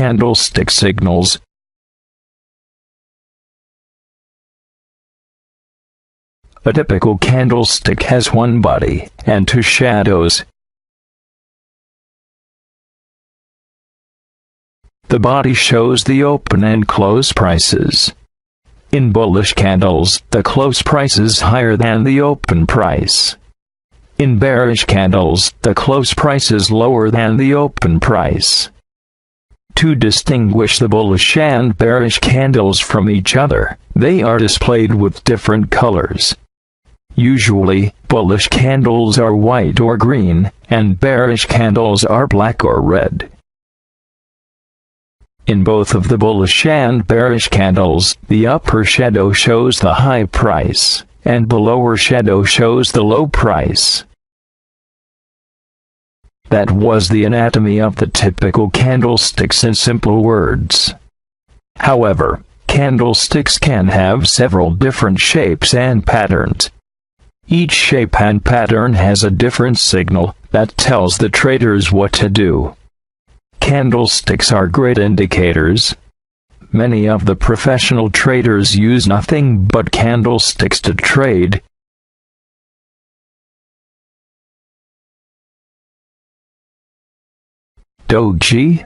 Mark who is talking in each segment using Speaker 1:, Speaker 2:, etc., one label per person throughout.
Speaker 1: candlestick signals. A typical candlestick has one body and two shadows. The body shows the open and close prices. In bullish candles, the close price is higher than the open price. In bearish candles, the close price is lower than the open price. To distinguish the bullish and bearish candles from each other, they are displayed with different colors. Usually, bullish candles are white or green, and bearish candles are black or red. In both of the bullish and bearish candles, the upper shadow shows the high price, and the lower shadow shows the low price. That was the anatomy of the typical candlesticks in simple words. However, candlesticks can have several different shapes and patterns. Each shape and pattern has a different signal that tells the traders what to do. Candlesticks are great indicators. Many of the professional traders use nothing but candlesticks to trade. Doji.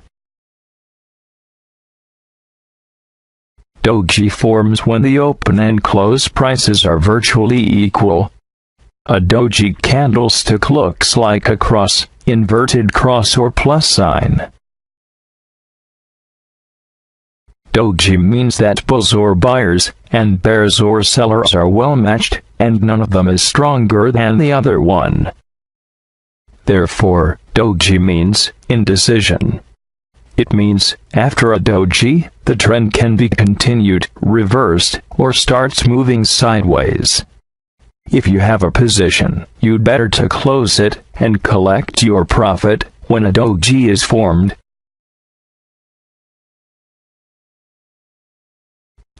Speaker 1: Doji forms when the open and close prices are virtually equal. A doji candlestick looks like a cross, inverted cross or plus sign. Doji means that bulls or buyers, and bears or sellers are well matched, and none of them is stronger than the other one. Therefore, doji means indecision. It means, after a doji, the trend can be continued, reversed, or starts moving sideways. If you have a position, you'd better to close it, and collect your profit, when a doji is formed.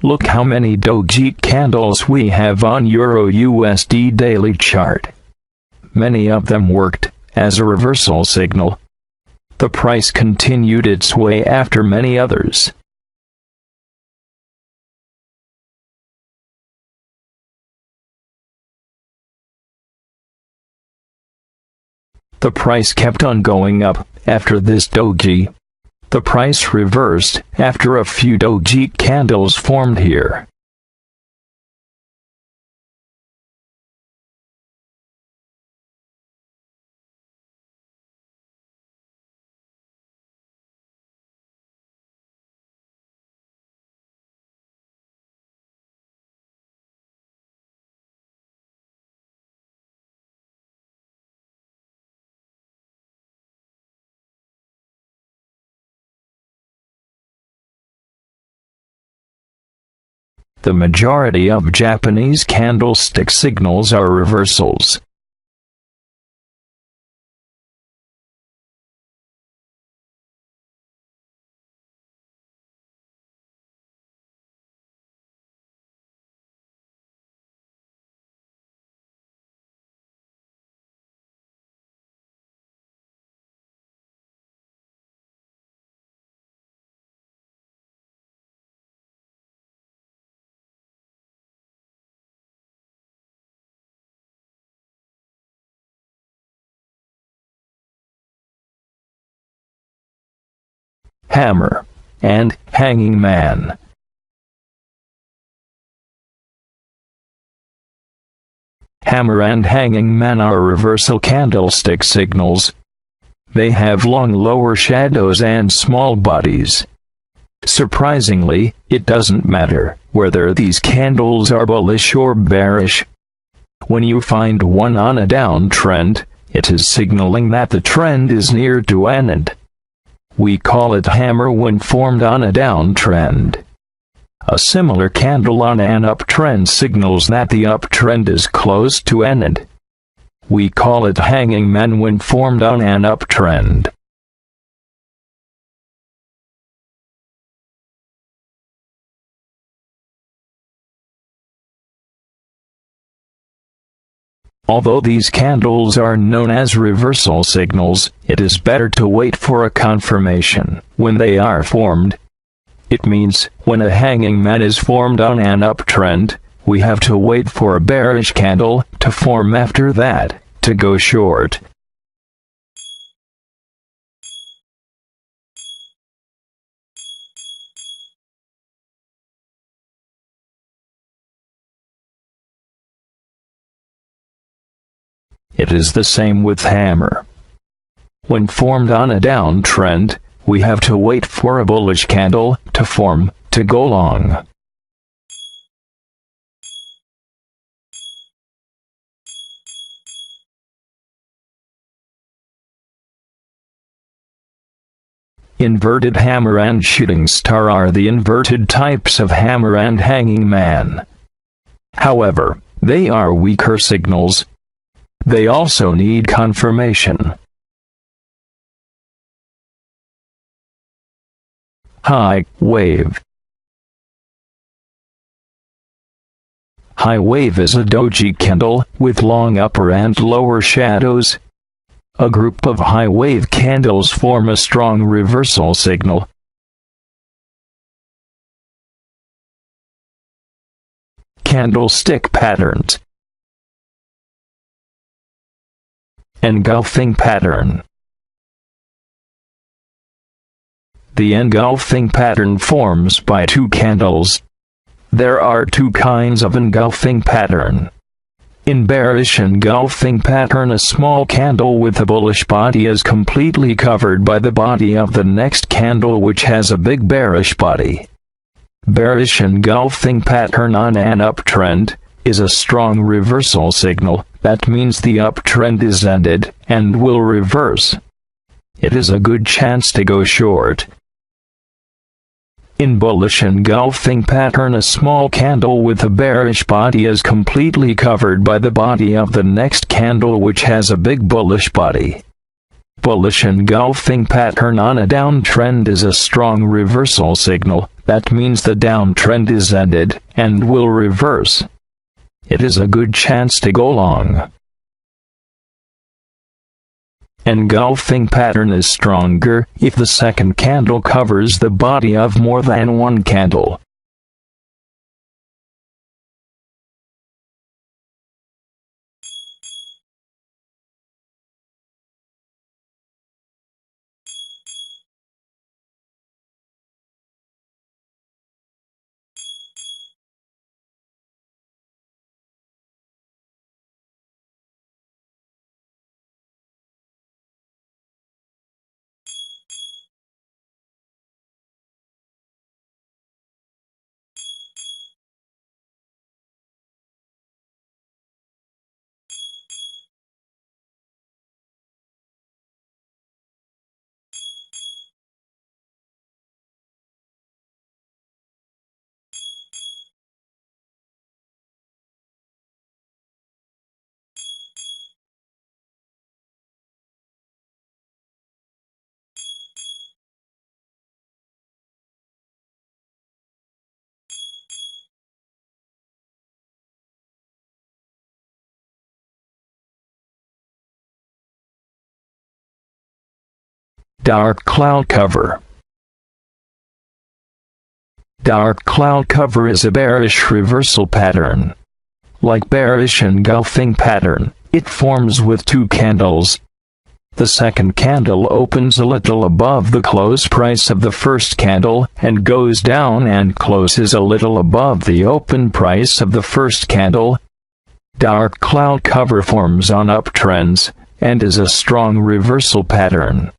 Speaker 1: Look how many doji candles we have on Euro-USD daily chart. Many of them worked as a reversal signal. The price continued its way after many others. The price kept on going up after this doji. The price reversed after a few doji candles formed here. The majority of Japanese candlestick signals are reversals. Hammer and hanging man. Hammer and hanging man are reversal candlestick signals. They have long lower shadows and small bodies. Surprisingly, it doesn't matter whether these candles are bullish or bearish. When you find one on a downtrend, it is signaling that the trend is near to an end. We call it hammer when formed on a downtrend. A similar candle on an uptrend signals that the uptrend is close to an end. We call it hanging man when formed on an uptrend. Although these candles are known as reversal signals, it is better to wait for a confirmation when they are formed. It means, when a hanging man is formed on an uptrend, we have to wait for a bearish candle to form after that, to go short. It is the same with hammer. When formed on a downtrend, we have to wait for a bullish candle to form, to go long. Inverted hammer and shooting star are the inverted types of hammer and hanging man. However, they are weaker signals. They also need confirmation. High wave. High wave is a doji candle with long upper and lower shadows. A group of high wave candles form a strong reversal signal. Candlestick patterns. Engulfing pattern. The engulfing pattern forms by two candles. There are two kinds of engulfing pattern. In bearish engulfing pattern, a small candle with a bullish body is completely covered by the body of the next candle, which has a big bearish body. Bearish engulfing pattern on an uptrend is a strong reversal signal. That means the uptrend is ended and will reverse. It is a good chance to go short. In bullish engulfing pattern, a small candle with a bearish body is completely covered by the body of the next candle, which has a big bullish body. Bullish engulfing pattern on a downtrend is a strong reversal signal. That means the downtrend is ended and will reverse. It is a good chance to go long. Engulfing pattern is stronger if the second candle covers the body of more than one candle. Dark cloud cover. Dark cloud cover is a bearish reversal pattern. Like bearish engulfing pattern, it forms with two candles. The second candle opens a little above the close price of the first candle and goes down and closes a little above the open price of the first candle. Dark cloud cover forms on uptrends and is a strong reversal pattern.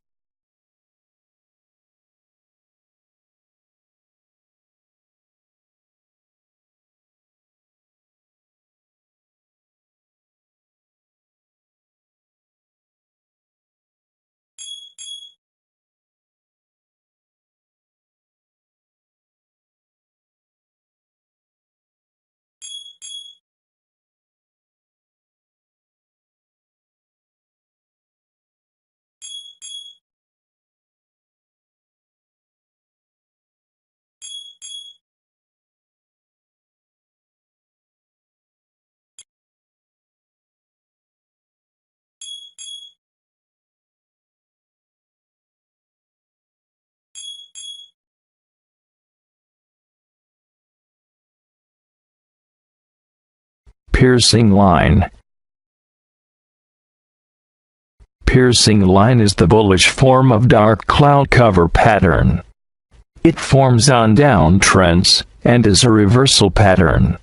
Speaker 1: Piercing line. Piercing line is the bullish form of dark cloud cover pattern. It forms on downtrends, and is a reversal pattern.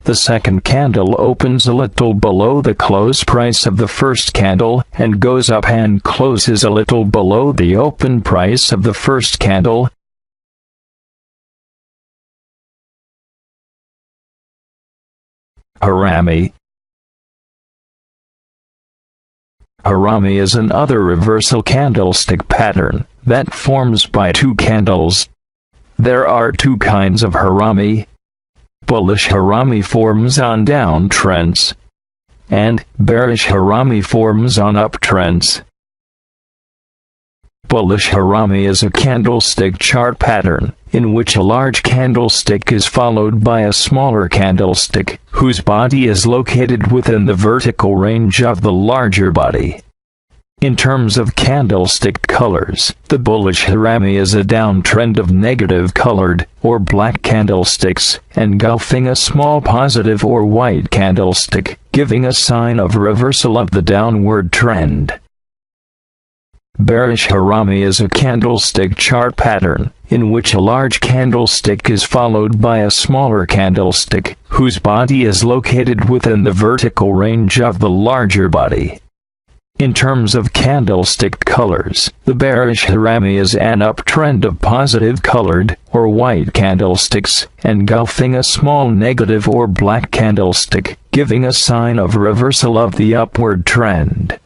Speaker 1: The second candle opens a little below the close price of the first candle, and goes up and closes a little below the open price of the first candle. Harami. Harami is another reversal candlestick pattern that forms by two candles. There are two kinds of Harami. Bullish Harami forms on downtrends, and bearish Harami forms on uptrends. Bullish Harami is a candlestick chart pattern in which a large candlestick is followed by a smaller candlestick, whose body is located within the vertical range of the larger body. In terms of candlestick colors, the bullish Harami is a downtrend of negative colored, or black candlesticks, engulfing a small positive or white candlestick, giving a sign of reversal of the downward trend. Bearish Harami is a candlestick chart pattern in which a large candlestick is followed by a smaller candlestick, whose body is located within the vertical range of the larger body. In terms of candlestick colors, the bearish Harami is an uptrend of positive colored, or white candlesticks, engulfing a small negative or black candlestick, giving a sign of reversal of the upward trend.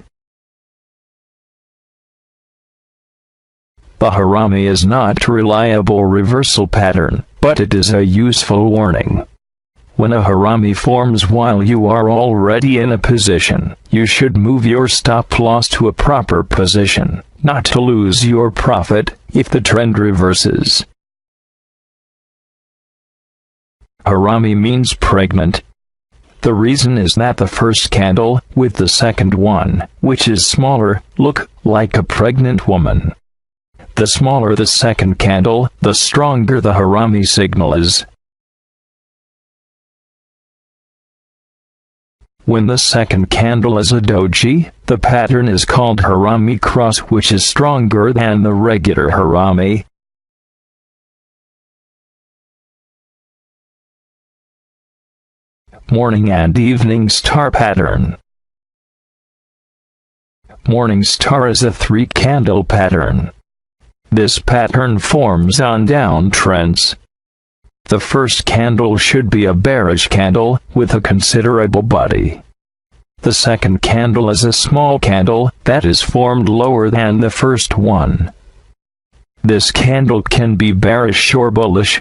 Speaker 1: The Harami is not a reliable reversal pattern, but it is a useful warning. When a Harami forms while you are already in a position, you should move your stop loss to a proper position, not to lose your profit if the trend reverses. Harami means pregnant. The reason is that the first candle, with the second one, which is smaller, look like a pregnant woman. The smaller the second candle, the stronger the Harami signal is. When the second candle is a Doji, the pattern is called Harami cross, which is stronger than the regular Harami. Morning and evening star pattern. Morning star is a three-candle pattern. This pattern forms on downtrends. The first candle should be a bearish candle, with a considerable body. The second candle is a small candle, that is formed lower than the first one. This candle can be bearish or bullish.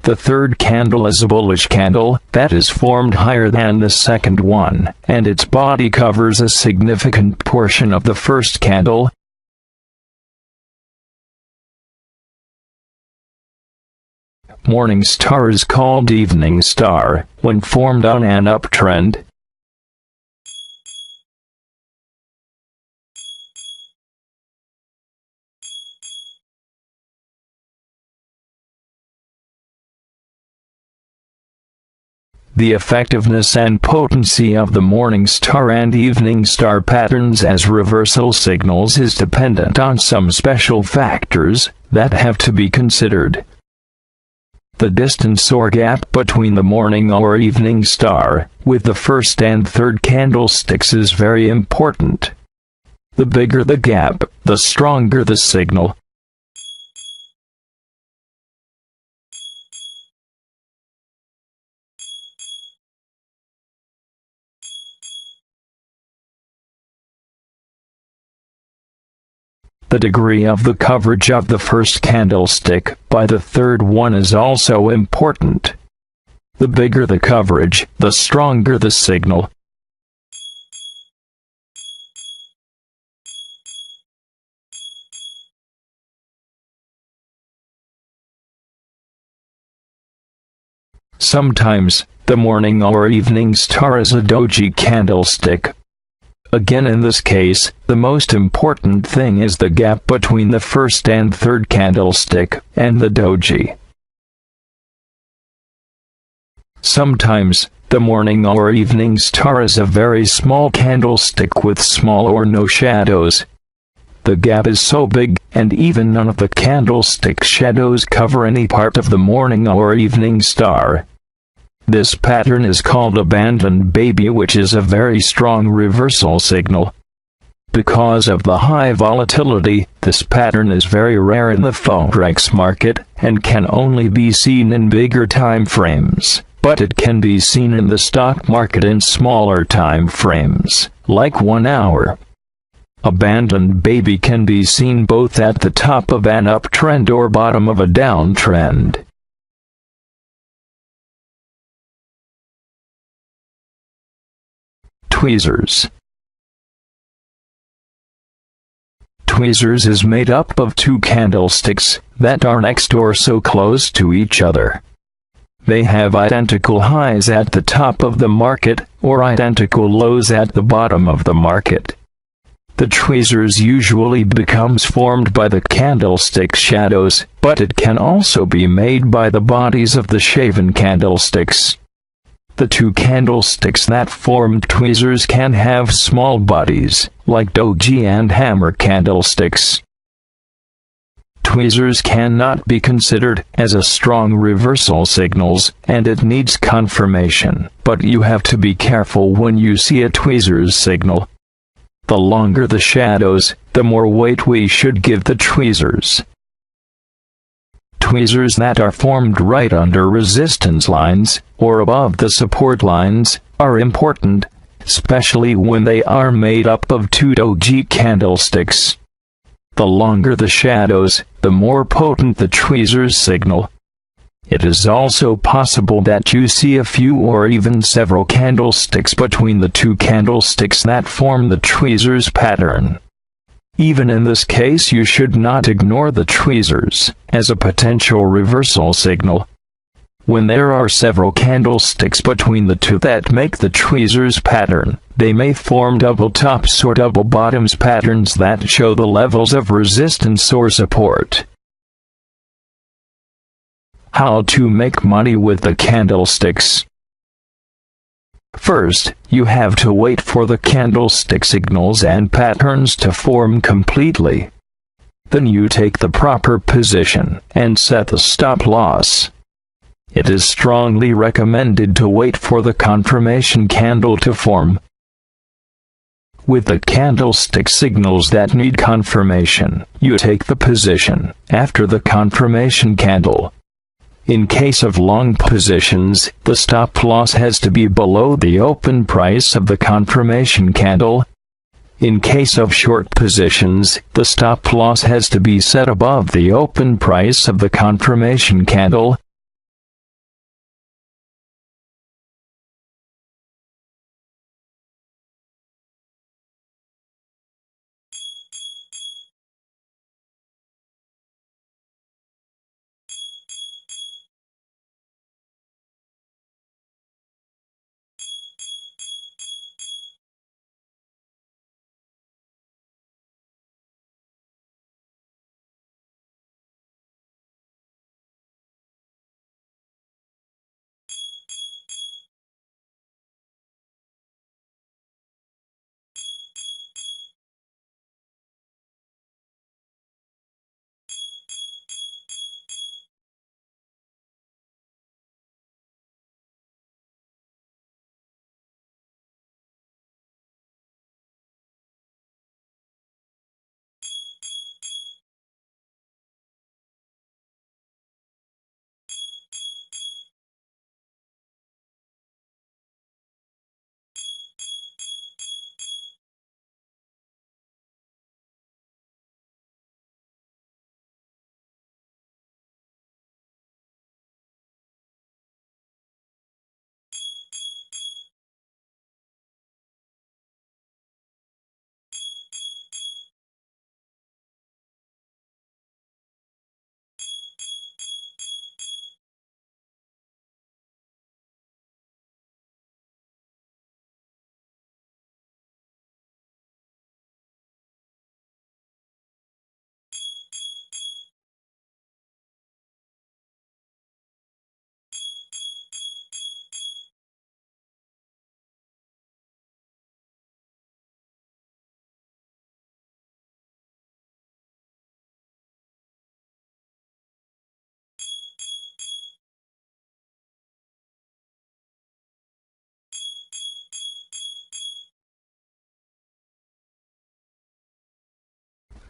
Speaker 1: The third candle is a bullish candle, that is formed higher than the second one, and its body covers a significant portion of the first candle. Morning star is called evening star when formed on an uptrend. The effectiveness and potency of the morning star and evening star patterns as reversal signals is dependent on some special factors that have to be considered. The distance or gap between the morning or evening star with the first and third candlesticks is very important. The bigger the gap, the stronger the signal. The degree of the coverage of the first candlestick by the third one is also important. The bigger the coverage, the stronger the signal. Sometimes, the morning or evening star is a Doji candlestick. Again, in this case, the most important thing is the gap between the first and third candlestick and the Doji. Sometimes, The morning or evening star is a very small candlestick with small or no shadows. The gap is so big, and even none of the candlestick shadows cover any part of the morning or evening star. This pattern is called abandoned baby, which is a very strong reversal signal. Because of the high volatility, this pattern is very rare in the forex market, and can only be seen in bigger time frames, but it can be seen in the stock market in smaller time frames, like 1 hour. Abandoned baby can be seen both at the top of an uptrend or bottom of a downtrend. Tweezers. Tweezers is made up of two candlesticks that are next or so close to each other. They have identical highs at the top of the market, or identical lows at the bottom of the market. The tweezers usually becomes formed by the candlestick shadows, but it can also be made by the bodies of the shaven candlesticks. The two candlesticks that formed tweezers can have small bodies, like Doji and hammer candlesticks. Tweezers cannot be considered as a strong reversal signals, and it needs confirmation, but you have to be careful when you see a tweezers signal. The longer the shadows, the more weight we should give the tweezers. Tweezers that are formed right under resistance lines, or above the support lines, are important, especially when they are made up of two doji candlesticks. The longer the shadows, the more potent the tweezers signal. It is also possible that you see a few or even several candlesticks between the two candlesticks that form the tweezers pattern. Even in this case, you should not ignore the tweezers as a potential reversal signal. When there are several candlesticks between the two that make the tweezers pattern, they may form double tops or double bottoms patterns that show the levels of resistance or support. How to make money with the candlesticks. First, you have to wait for the candlestick signals and patterns to form completely. Then you take the proper position and set the stop loss. It is strongly recommended to wait for the confirmation candle to form. With the candlestick signals that need confirmation, you take the position after the confirmation candle. In case of long positions, the stop loss has to be below the open price of the confirmation candle. In case of short positions, the stop loss has to be set above the open price of the confirmation candle.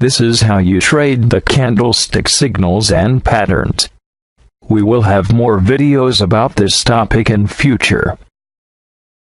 Speaker 1: This is how you trade the candlestick signals and patterns. We will have more videos about this topic in future.